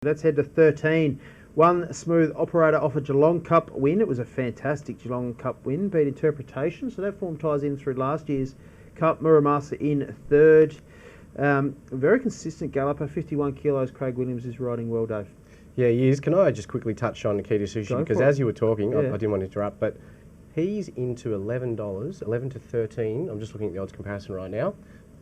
Let's head to 13. Onesmoothoperator off a Geelong Cup win. It was a fantastic Geelong Cup win, beat Interpretation, so that form ties in through last year's Cup. Muramasa in third. Very consistent galloper, 51 kilos. Craig Williams is riding well, Dave. Yeah, he is. Can I just quickly touch on Akita Sushi? Because as you were talking, Yeah. I didn't want to interrupt, but he's into $11, 11 to 13. I'm just looking at the odds comparison right now.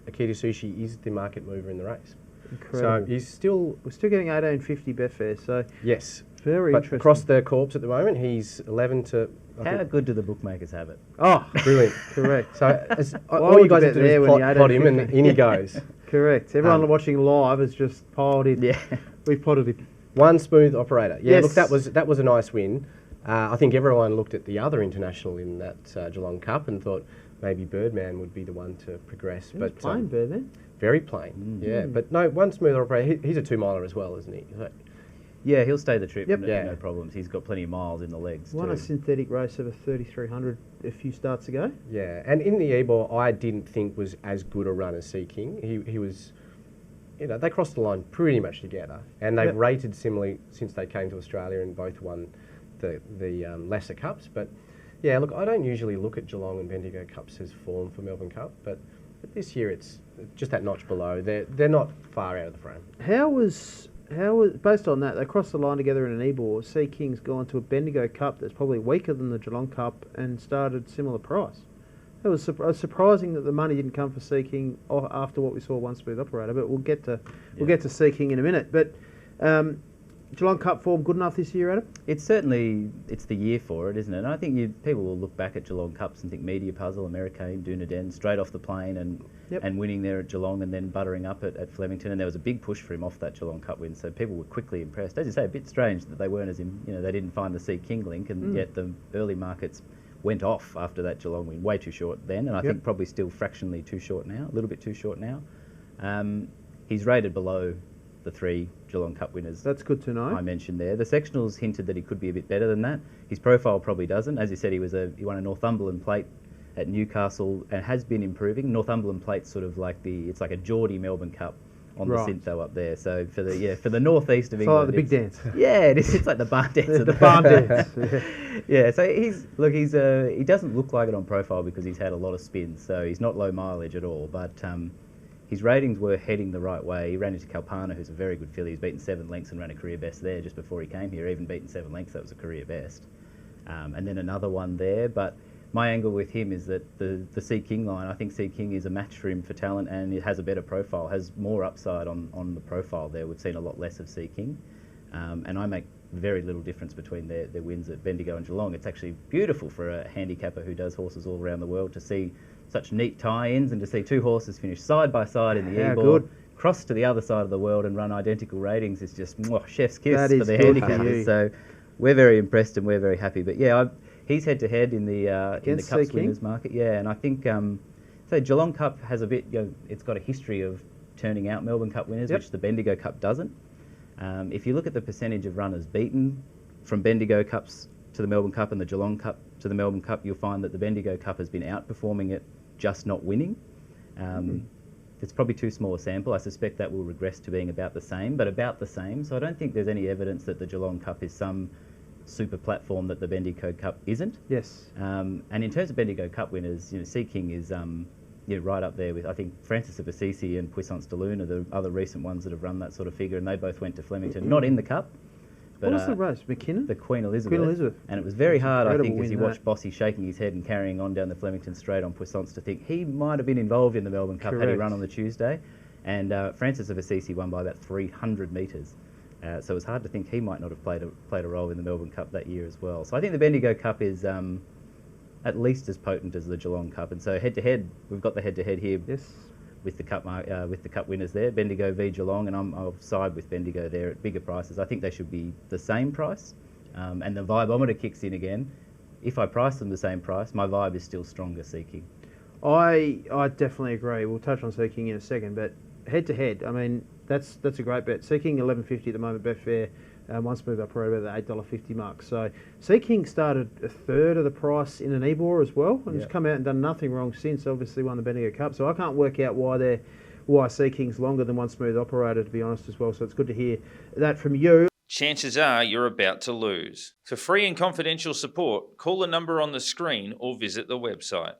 Akita Sushi is the market mover in the race. Incredible. So he's still... We're still getting 18.50 Betfair, so... Yes. Very but interesting. Across the corps at the moment, he's 11 to... How good do the bookmakers have it? Oh, Brilliant. correct. So Why all would you guys you have to bet do there is when pot the him and 18.50? in he goes. Correct. Everyone watching live has just piled in. Yeah. We've potted him. Onesmoothoperator. Yeah, Yes. look, that was a nice win. I think everyone looked at the other international in that Geelong Cup and thought maybe Birdman would be the one to progress. But plain Birdman. Very plain, yeah. But no, Onesmoothoperator, he's a two-miler as well, isn't he? Yeah, he'll stay the trip, Yep. no problems. He's got plenty of miles in the legs Won too. a synthetic race over 3,300 a few starts ago. Yeah, and in the Ebor, I didn't think was as good a run as Sea King. He was, they crossed the line pretty much together, and they've rated similarly since they came to Australia and both won the lesser cups. But yeah, look, I don't usually look at Geelong and Bendigo Cups as form for Melbourne Cup, but this year it's just that notch below. They're not far out of the frame. How was based on that, they crossed the line together in an Ebor. Sea King's gone to a Bendigo Cup that's probably weaker than the Geelong Cup and started similar price. It was surprising that the money didn't come for Sea King after what we saw Onesmoothoperator, but we'll get to Sea King in a minute. But Geelong Cup form good enough this year, Adam? It's the year for it, isn't it? And I think people will look back at Geelong Cups and think Media Puzzle, Americaine, Dunedin, straight off the plane and winning there at Geelong and then buttering up at Flemington. And there was a big push for him off that Geelong Cup win, so people were quickly impressed. As you say, a bit strange that they weren't they didn't find the Sea King link, and yet the early markets went off after that Geelong win. Way too short then, and I think probably still fractionally too short now, a little bit too short now. He's rated below the three Geelong Cup winners. That's good to know. I mentioned there. The sectionals hinted that he could be a bit better than that. His profile probably doesn't. As you said, he won a Northumberland plate at Newcastle and has been improving. Northumberland plate's sort of like it's like a Geordie Melbourne Cup on the Syntho up there. So for the northeast of England, like the big dance. Yeah, it is. It's like the barn dance. The barn dance. Yeah. So he doesn't look like it on profile because he's had a lot of spins. So he's not low mileage at all. But his ratings were heading the right way. He ran into Kalpana, who's a very good filly. He's beaten 7 lengths and ran a career best there just before he came here. Even beaten 7 lengths, that was a career best. And then another one there. But my angle with him is that the Sea King line, I think Sea King is a match for him for talent, and it has a better profile, has more upside on the profile there. We've seen a lot less of Sea King. And I make very little difference between their wins at Bendigo and Geelong. It's actually beautiful for a handicapper who does horses all around the world to see such neat tie-ins and to see two horses finish side by side in the Ebor, cross to the other side of the world and run identical ratings is just chef's kiss for the handicappers. So we're very impressed and we're very happy. But yeah, he's head-to-head in the Cups winners market. Yeah, and I think so Geelong Cup has a bit. It's got a history of turning out Melbourne Cup winners, which the Bendigo Cup doesn't. If you look at the percentage of runners beaten from Bendigo Cups to the Melbourne Cup and the Geelong Cup to the Melbourne Cup, you'll find that the Bendigo Cup has been outperforming it, just not winning. It's probably too small a sample. I suspect that will regress to being about the same, but about the same. So I don't think there's any evidence that the Geelong Cup is some super platform that the Bendigo Cup isn't. Yes. And in terms of Bendigo Cup winners, Sea King is right up there with, I think, Francis of Assisi and Puissance de Lune are the other recent ones that have run that sort of figure, and they both went to Flemington, not in the Cup. But, what was the race? McKinnon? The Queen Elizabeth. Queen Elizabeth. And it was very hard, I think, as you win watch Bossy shaking his head and carrying on down the Flemington straight on Puissance to think he might have been involved in the Melbourne Cup had he run on the Tuesday. And Francis of Assisi won by about 300 metres. So it was hard to think he might not have played a role in the Melbourne Cup that year as well. So I think the Bendigo Cup is at least as potent as the Geelong Cup. And so head-to-head, we've got the head-to-head here. Yes. With the cup winners there, Bendigo v Geelong, and I'll side with Bendigo there at bigger prices. I think they should be the same price, and the vibometer kicks in again. If I price them the same price, my vibe is still stronger Sea King. I definitely agree. We'll touch on Sea King in a second, but head to head, I mean that's a great bet. Sea King $11.50 at the moment, Betfair. Onesmoothoperator at the $8.50 mark. So Sea King started a third of the price in an Ebor as well, and has come out and done nothing wrong since. Obviously won the Blencowe Cup, so I can't work out why why Sea King's longer than Onesmoothoperator, to be honest, as well. So it's good to hear that from you. Chances are you're about to lose. For free and confidential support, call the number on the screen or visit the website.